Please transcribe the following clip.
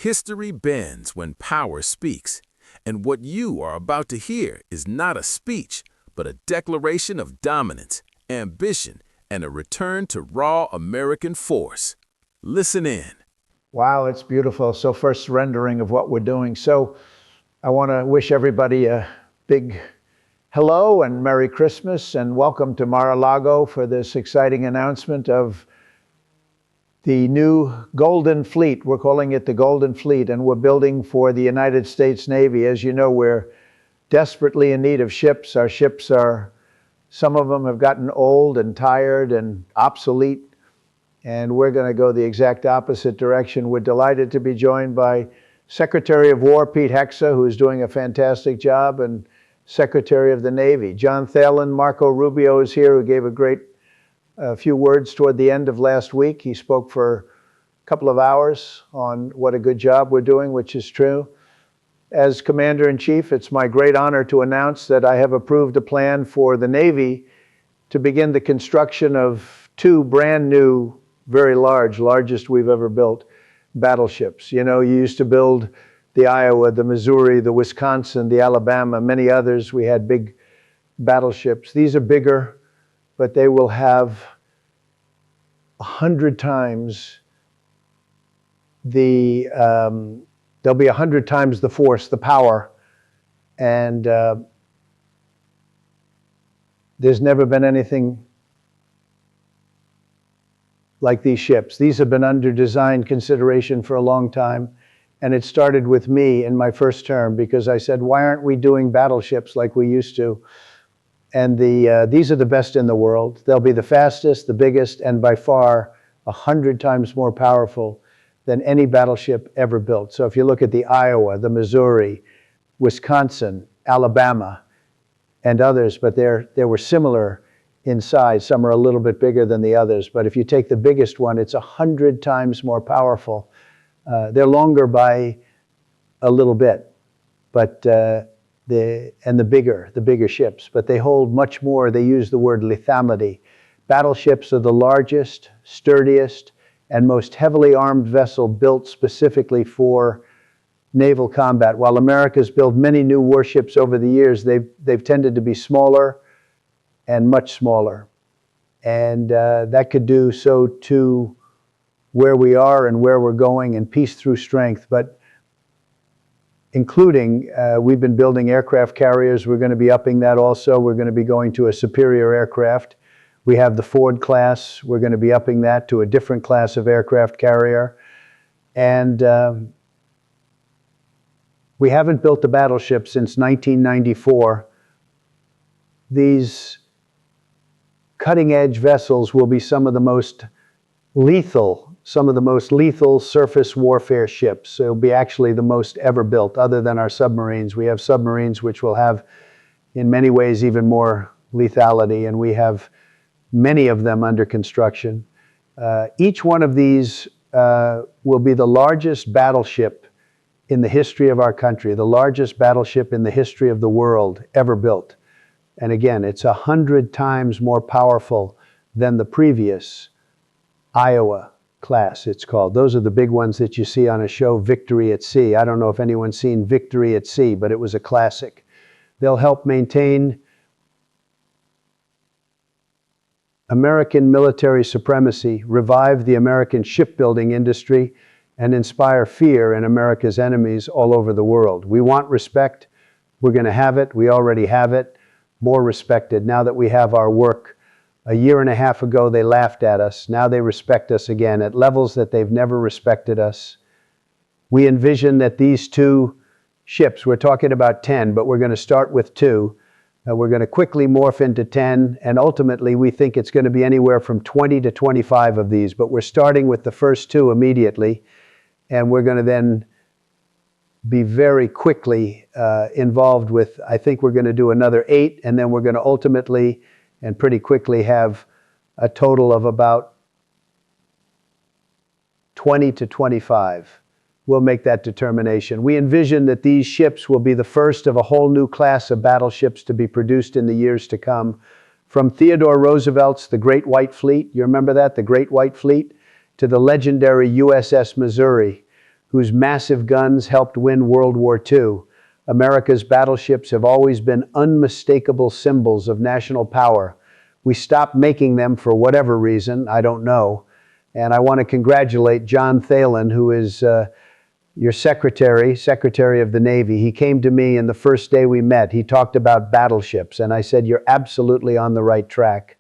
History bends when power speaks, and what you are about to hear is not a speech, but a declaration of dominance, ambition, and a return to raw American force. Listen in. Wow, it's beautiful. So first rendering of what we're doing. So I want to wish everybody a big hello and Merry Christmas and welcome to Mar-a-Lago for this exciting announcement of the new Golden Fleet. We're calling it the Golden Fleet, and we're building for the United States Navy. As you know, we're desperately in need of ships. Our ships some of them have gotten old and tired and obsolete, and we're going to go the exact opposite direction. We're delighted to be joined by Secretary of War Pete Hexa, who is doing a fantastic job, and Secretary of the Navy. John Thalen, Marco Rubio is here, who gave a few words toward the end of last week. He spoke for a couple of hours on what a good job we're doing, which is true. As Commander-in-Chief, it's my great honor to announce that I have approved a plan for the Navy to begin the construction of two brand new, very largest we've ever built, battleships. You know, you used to build the Iowa, the Missouri, the Wisconsin, the Alabama, many others. We had big battleships. These are bigger, but they will have 100 times they'll be 100 times the force, the power, and there's never been anything like these ships. These have been under design consideration for a long time, and it started with me in my first term because I said, why aren't we doing battleships like we used to? And these are the best in the world. They'll be the fastest, the biggest, and by far 100 times more powerful than any battleship ever built. So if you look at the Iowa, the Missouri, Wisconsin, Alabama, and others, but they were similar in size. Some are a little bit bigger than the others, but if you take the biggest one, it's 100 times more powerful. They're longer by a little bit, but the bigger ships, but they hold much more. They use the word lethality. Battleships are the largest, sturdiest, and most heavily armed vessel built specifically for naval combat. While America's built many new warships over the years, they've tended to be smaller and much smaller. And that could do so to where we are and where we're going and peace through strength. But including, we've been building aircraft carriers. We're going to be upping that also. We're going to be going to a superior aircraft. We have the Ford class. We're going to be upping that to a different class of aircraft carrier. And we haven't built a battleship since 1994. These cutting-edge vessels will be some of the most lethal surface warfare ships. It'll be actually the most ever built, other than our submarines. We have submarines which will have, in many ways, even more lethality, and we have many of them under construction. Each one of these will be the largest battleship in the history of our country, the largest battleship in the history of the world ever built. And again, it's 100 times more powerful than the previous Iowa class, it's called. Those are the big ones that you see on a show, Victory at Sea. I don't know if anyone's seen Victory at Sea, but it was a classic. They'll help maintain American military supremacy, revive the American shipbuilding industry, and inspire fear in America's enemies all over the world. We want respect. We're going to have it. We already have it. More respected now that we have our work. A year and a half ago, they laughed at us. Now they respect us again at levels that they've never respected us. We envision that these two ships, we're talking about 10, but we're going to start with two. We're going to quickly morph into 10, and ultimately we think it's going to be anywhere from 20 to 25 of these, but we're starting with the first two immediately, and we're going to then be very quickly involved with, I think we're going to do another 8, and then we're going to ultimately and pretty quickly have a total of about 20 to 25. We'll make that determination. We envision that these ships will be the first of a whole new class of battleships to be produced in the years to come. From Theodore Roosevelt's The Great White Fleet, you remember that, the Great White Fleet, to the legendary USS Missouri, whose massive guns helped win World War II. America's battleships have always been unmistakable symbols of national power. We stopped making them for whatever reason, I don't know. And I want to congratulate John Thalen, who is your Secretary of the Navy. He came to me, and the first day we met, he talked about battleships, and I said, "You're absolutely on the right track."